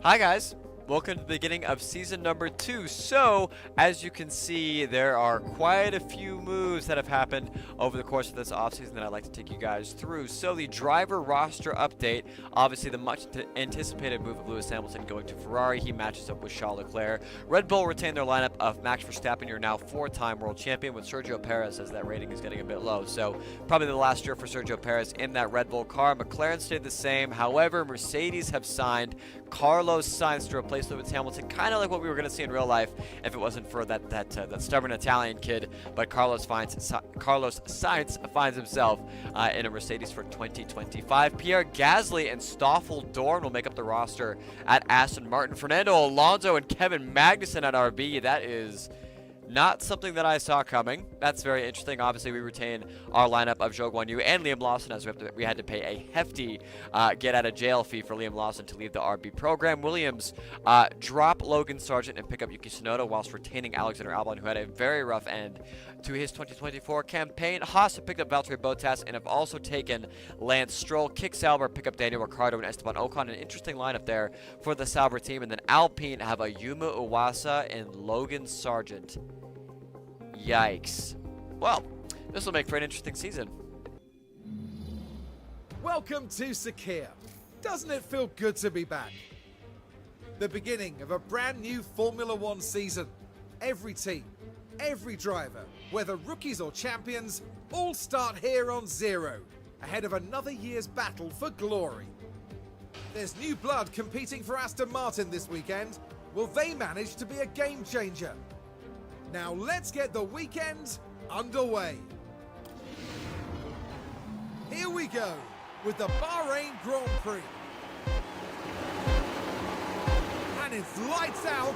Hi guys, welcome to the beginning of season number 2. So, as you can see, there are quite a few moves that have happened over the course of this offseason that I'd like to take you guys through. So, the driver roster update, obviously the much anticipated move of Lewis Hamilton going to Ferrari. He matches up with Charles Leclerc. Red Bull retained their lineup of Max Verstappen, your now 4-time world champion, with Sergio Perez, as that rating is getting a bit low. So, probably the last year for Sergio Perez in that Red Bull car. McLaren stayed the same. However, Mercedes have signed Carlos Sainz to replace Lewis Hamilton, kind of like what we were going to see in real life if it wasn't for that stubborn Italian kid. But Carlos Sainz finds himself in a Mercedes for 2025. Pierre Gasly and Stoffel Dorn will make up the roster at Aston Martin. Fernando Alonso and Kevin Magnussen at RB. That is not something that I saw coming. That's very interesting. Obviously, we retain our lineup of Zhou Guanyu and Liam Lawson, as we had to pay a hefty get-out-of-jail fee for Liam Lawson to leave the RB program. Williams drop Logan Sargeant and pick up Yuki Tsunoda whilst retaining Alexander Albon, who had a very rough end to his 2024 campaign. Haas have picked up Valtteri Bottas and have also taken Lance Stroll. Kick Sauber pick up Daniel Ricciardo and Esteban Ocon. An interesting lineup there for the Sauber team. And then Alpine have a Yuma Iwasa and Logan Sargeant. Yikes. Well, this will make for an interesting season. Welcome to Sakhir. Doesn't it feel good to be back? The beginning of a brand new Formula One season. Every team, every driver, whether rookies or champions, all start here on zero, ahead of another year's battle for glory. There's new blood competing for Aston Martin this weekend. Will they manage to be a game changer? Now let's get the weekend underway. Here we go with the Bahrain Grand Prix. And it's lights out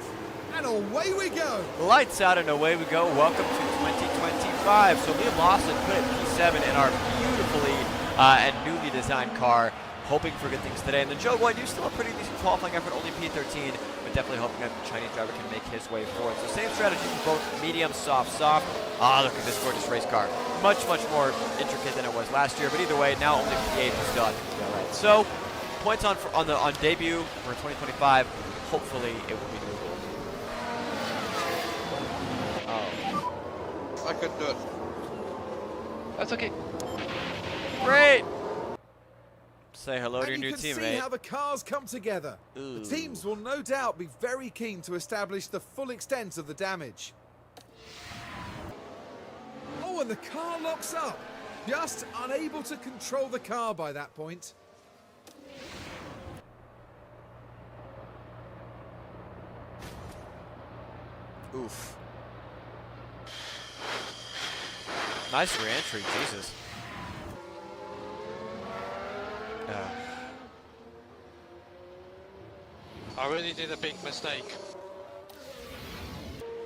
and away we go. Lights out and away we go. Welcome to 2025. So Liam Lawson put in P7 in our beautifully and newly designed car, hoping for good things today. And then Zhou Guanyu, still a pretty decent qualifying effort, only P13, but definitely hoping that the Chinese driver can make his way forward. So same strategy for both medium, soft, soft. Ah, look at this gorgeous race car. Much more intricate than it was last year, but either way, now only P8 is done. All right. So points on debut for 2025. Hopefully it will be doable. I couldn't do it. That's okay. Great. Say hello to your new teammate. And you can see how the cars come together. Ooh. The teams will no doubt be very keen to establish the full extent of the damage. Oh, and the car locks up. Just unable to control the car by that point. Oof. Nice re-entry, Jesus. I really did a big mistake.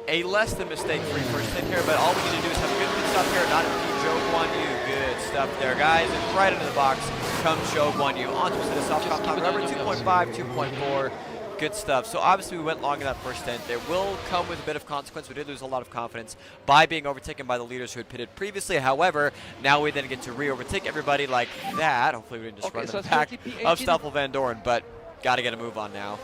A less than mistake-free first hit here, but all we need to do is have a good pit stop here, not impede Zhou Guanyu. Good stuff there, guys. And right into the box comes Zhou Guanyu. Onto a set of soft compound rubber, 2.5, 2.4. Good stuff. So obviously we went long in that first stint. There will come with a bit of consequence. We did lose a lot of confidence by being overtaken by the leaders who had pitted previously. However, now we then get to re-overtake everybody like that. Hopefully we didn't just run the back of Stoffel Vandoorne, but got to get a move on now.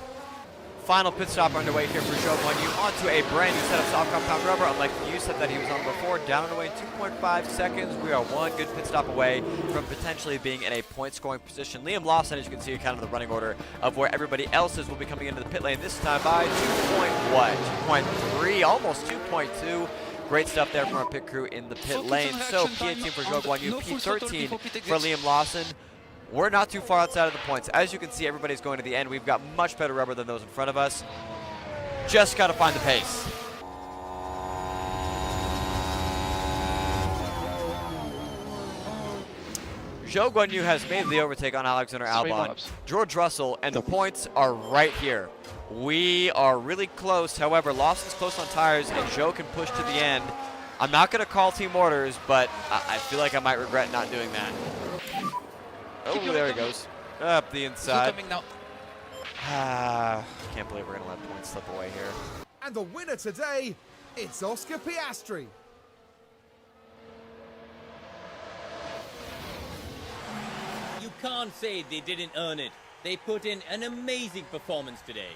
Final pit stop underway here for Zhou Guanyu onto a brand new set of soft compound rubber, unlike the USEP that he was on before. Down and away in 2.5 seconds. We are one good pit stop away from potentially being in a point scoring position. Liam Lawson, as you can see, kind of the running order of where everybody else is, will be coming into the pit lane this time by 2.3, almost 2.2. Great stuff there from our pit crew in the pit lane. So P18 for Zhou Guanyu, P13 for Liam Lawson. We're not too far outside of the points. As you can see, everybody's going to the end. We've got much better rubber than those in front of us. Just got to find the pace. Zhou Guanyu has made the overtake on Alexander Albon, George Russell, and the points are right here. We are really close. However, Lawson's close on tires, and Zhou can push to the end. I'm not going to call team orders, but I feel like I might regret not doing that. Oh, there he goes. Up the inside. Can't believe we're going to let points slip away here. And the winner today, it's Oscar Piastri. You can't say they didn't earn it. They put in an amazing performance today.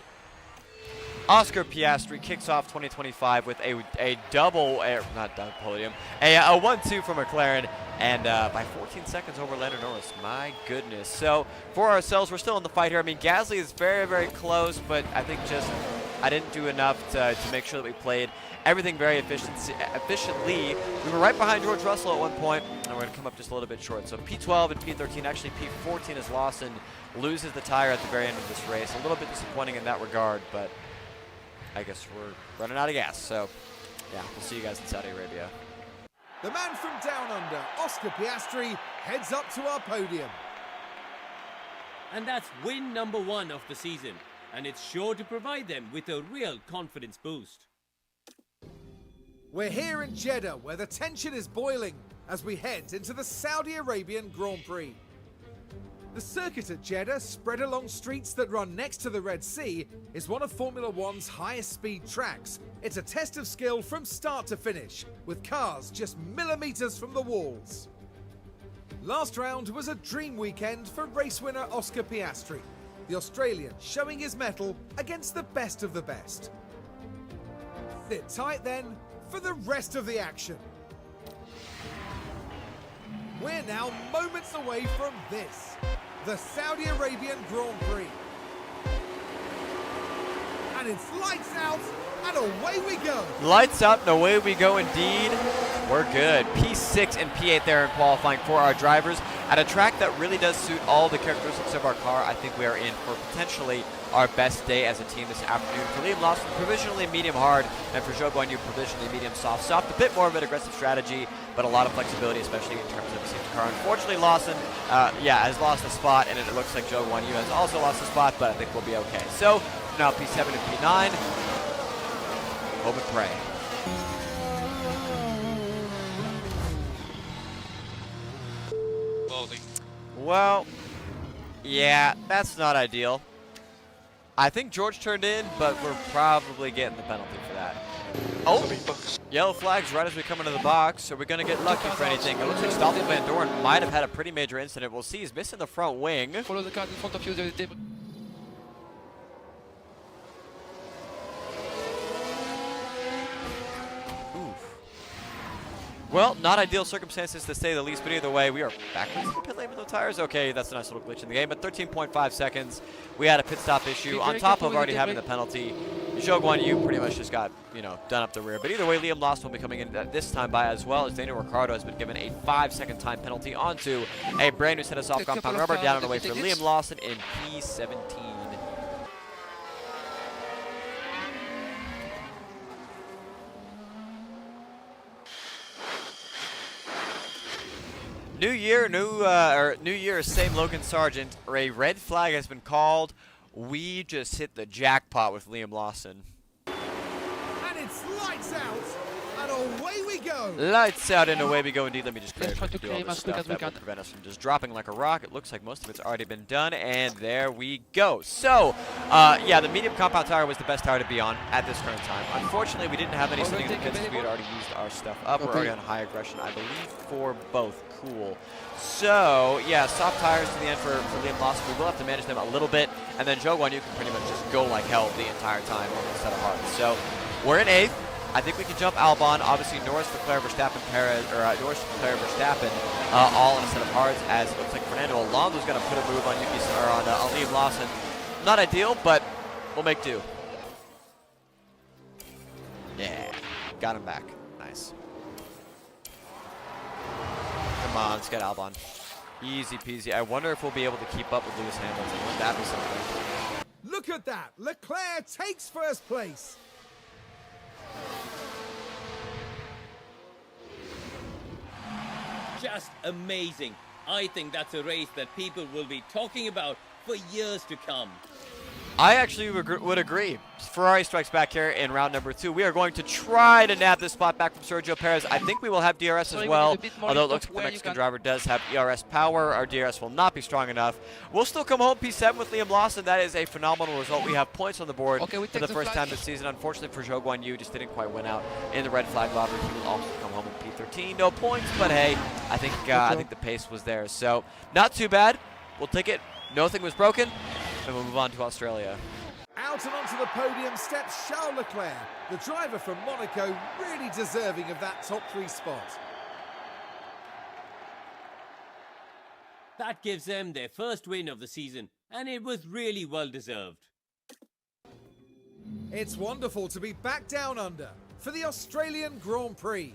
Oscar Piastri kicks off 2025 with a double, not double podium, a 1-2 for McLaren, and by 14 seconds over Lando Norris. My goodness. So for ourselves, we're still in the fight here. I mean, Gasly is very, very close, but I think just I didn't do enough to make sure that we played everything very efficiently. We were right behind George Russell at one point, and we're going to come up just a little bit short. So P12 and P13, actually P14 as Lawson loses the tire at the very end of this race. A little bit disappointing in that regard, but I guess we're running out of gas. So yeah, we'll see you guys in Saudi Arabia. The man from down under, Oscar Piastri, heads up to our podium. And that's win number 1 of the season. And it's sure to provide them with a real confidence boost. We're here in Jeddah, where the tension is boiling as we head into the Saudi Arabian Grand Prix. The circuit at Jeddah, spread along streets that run next to the Red Sea, is one of Formula One's highest speed tracks. It's a test of skill from start to finish, with cars just millimeters from the walls. Last round was a dream weekend for race winner Oscar Piastri, the Australian showing his mettle against the best of the best. Sit tight then for the rest of the action. We're now moments away from this, the Saudi Arabian Grand Prix. And it's lights out and away we go. Lights out and away we go indeed. We're good. P6 and P8 there in qualifying for our drivers. At a track that really does suit all the characteristics of our car, I think we are in for potentially our best day as a team this afternoon. For Liam Lawson, provisionally medium hard, and for Zhou Guanyu, provisionally medium soft. Soft, a bit more of an aggressive strategy, but a lot of flexibility, especially in terms of the safety car. Unfortunately, Lawson, has lost a spot, and it looks like Zhou Guanyu has also lost a spot, but I think we'll be okay. So, now P7 and P9. Hope and pray. Loading. Well, yeah, that's not ideal. I think George turned in, but we're probably getting the penalty for that. Oh, yellow flags right as we come into the box. Are we going to get lucky for anything? It looks like Stoffel Van Dorn might have had a pretty major incident. We'll see. He's missing the front wing. Follow the car in front of you. There is debris. Well, not ideal circumstances to say the least, but either way, we are backwards in the pit lane with no tires. Okay, that's a nice little glitch in the game, but 13.5 seconds. We had a pit stop issue on top of already having the penalty. Zhou Guanyu pretty much just got, done up the rear. But either way, Liam Lawson will be coming in this time by, as well as Daniel Ricciardo has been given a 5-second time penalty onto a brand new set of soft compound rubber. Down and away for Liam Lawson in P17. New year, same Logan Sargent. A red flag has been called. We just hit the jackpot with Liam Lawson. And it's lights out and away we go. Lights out and away we go indeed. Let me just clear Let's try to do all claim this as quick stuff as we that will can. prevent us from just dropping like a rock. It looks like most of it's already been done, and there we go. So, yeah, the medium compound tire was the best tire to be on at this current time. Unfortunately, we didn't have any sitting in the pits because we had already used our stuff up. We're already on high aggression, I believe, for both. Cool. So, yeah, soft tires to the end for Liam Lawson. We will have to manage them a little bit, and then Zhou Guanyu can pretty much just go like hell the entire time on the set of hards. So, we're in 8th. I think we can jump Albon. Obviously, Norris, Leclerc, Verstappen, Perez, or Norris, Leclerc, Verstappen, all in a set of hards. As it looks like Fernando Alonso's going to put a move on on Liam Lawson. Not ideal, but we'll make do. Yeah, got him back. Nice. Come on, let's get Albon. Easy peasy. I wonder if we'll be able to keep up with Lewis Hamilton. Wouldn't that be something? Look at that. Leclerc takes first place. Just amazing. I think that's a race that people will be talking about for years to come. I actually would agree. Ferrari strikes back here in round number 2. We are going to try to nab this spot back from Sergio Perez. I think we will have DRS as well, although it looks like the Mexican driver does have ERS power. Our DRS will not be strong enough. We'll still come home P7 with Liam Lawson. That is a phenomenal result. We have points on the board for the first time this season. Unfortunately for Zhou Guanyu, just didn't quite win out in the red flag lottery. He will also come home in P13. No points, but hey, I think the pace was there. So not too bad. We'll take it. Nothing was broken. and we'll move on to Australia. Out and onto the podium steps Charles Leclerc, the driver from Monaco, really deserving of that top 3 spot. That gives them their first win of the season, and it was really well deserved. It's wonderful to be back down under for the Australian Grand Prix.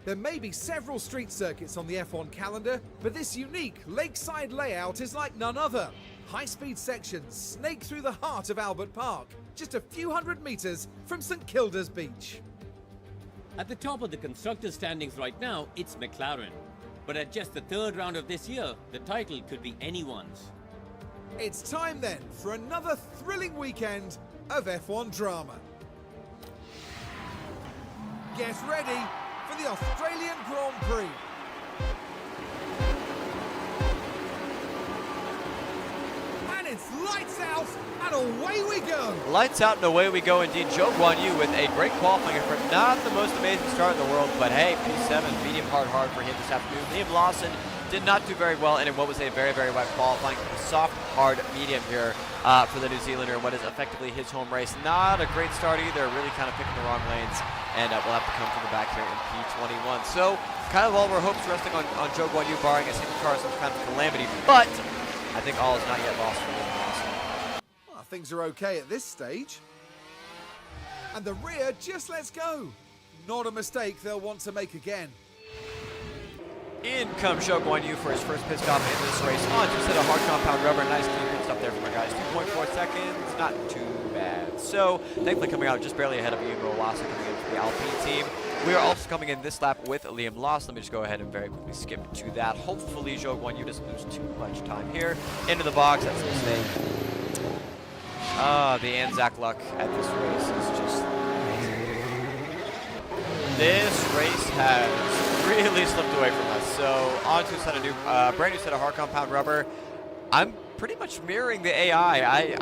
There may be several street circuits on the F1 calendar, but this unique lakeside layout is like none other. High-speed sections snake through the heart of Albert Park, just a few hundred metres from St Kilda's beach. At the top of the constructors' standings right now, it's McLaren. But at just the 3rd round of this year, the title could be anyone's. It's time then for another thrilling weekend of F1 drama. Get ready for the Australian Grand Prix. And it's lights out and away we go. Lights out and away we go indeed. Zhou Guanyu with a great qualifying effort. Not the most amazing start in the world, but hey, P7, medium hard for him this afternoon. Liam Lawson did not do very well in what was a very wet qualifying. Soft, hard, medium here for the New Zealander, what is effectively his home race. Not a great start either, really kind of picking the wrong lanes, and we'll have to come from the back here in P21. So, kind of all of our hopes resting on Zhou Guanyu, barring a single car, some kind of calamity, but I think all is not yet lost for Liam Lawson. Well, things are okay at this stage. And the rear just lets go. Not a mistake they'll want to make again. In comes Zhou Guanyu for his first pit stop in this race. On to set a hard compound rubber. Nice clean pit stop there from our guys. 2.4 seconds, not too bad. So, thankfully coming out just barely ahead of Yuma Iwasa coming in for the Alpine team. We are also coming in this lap with Liam Lawson. Let me just go ahead and very quickly skip to that. Hopefully Zhou Guanyu doesn't lose too much time here. Into the box, that's a mistake. The Anzac luck at this race is just amazing. This race has really slipped away from us. So onto a set of brand new set of hard compound rubber. I'm pretty much mirroring the AI.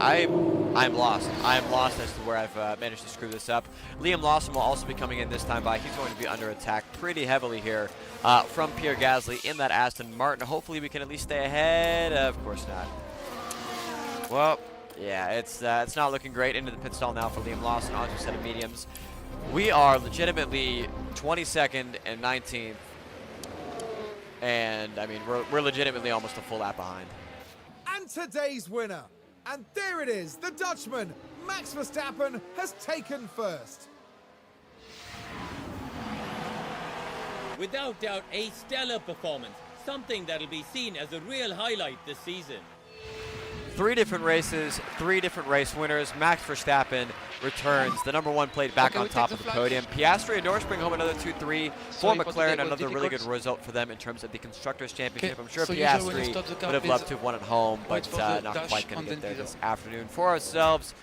I'm lost. I'm lost as to where I've managed to screw this up. Liam Lawson will also be coming in this time by. He's going to be under attack pretty heavily here from Pierre Gasly in that Aston Martin. Hopefully we can at least stay ahead. Of course not. Well, yeah, it's not looking great. Into the pit stall now for Liam Lawson onto a set of mediums. We are legitimately 22nd and 19th. And, I mean, we're legitimately almost a full lap behind. And today's winner. And there it is, the Dutchman, Max Verstappen, has taken first. Without doubt, a stellar performance. Something that'll be seen as a real highlight this season. 3 different races, 3 different race winners. Max Verstappen returns. The #1 plate back on top of the podium. Piastri and Norris bring home another 2-3. For McLaren, another really good result for them in terms of the Constructors' Championship. I'm sure Piastri would have loved to have won at home, but not quite going to get there this afternoon. For ourselves,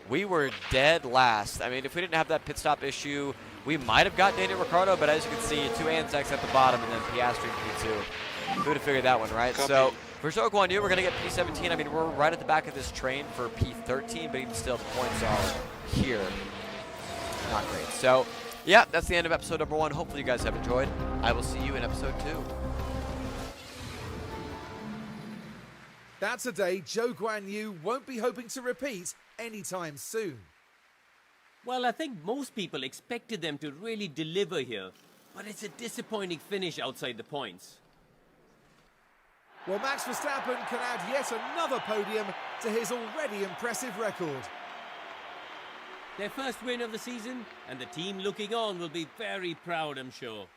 we were dead last. I mean, if we didn't have that pit stop issue, we might have got Daniel Ricciardo, but as you can see, 2 Anzacs at the bottom and then Piastri in P2. Who would have figured that one, right? Copy. So, for Zhou Guanyu, we're going to get P17. I mean, we're right at the back of this train for P13, but even still, the points are here. Not great. So, yeah, that's the end of episode #1. Hopefully you guys have enjoyed. I will see you in episode 2. That's a day Zhou Guanyu won't be hoping to repeat anytime soon. Well, I think most people expected them to really deliver here, but it's a disappointing finish outside the points. Well, Max Verstappen can add yet another podium to his already impressive record. Their first win of the season, and the team looking on will be very proud, I'm sure.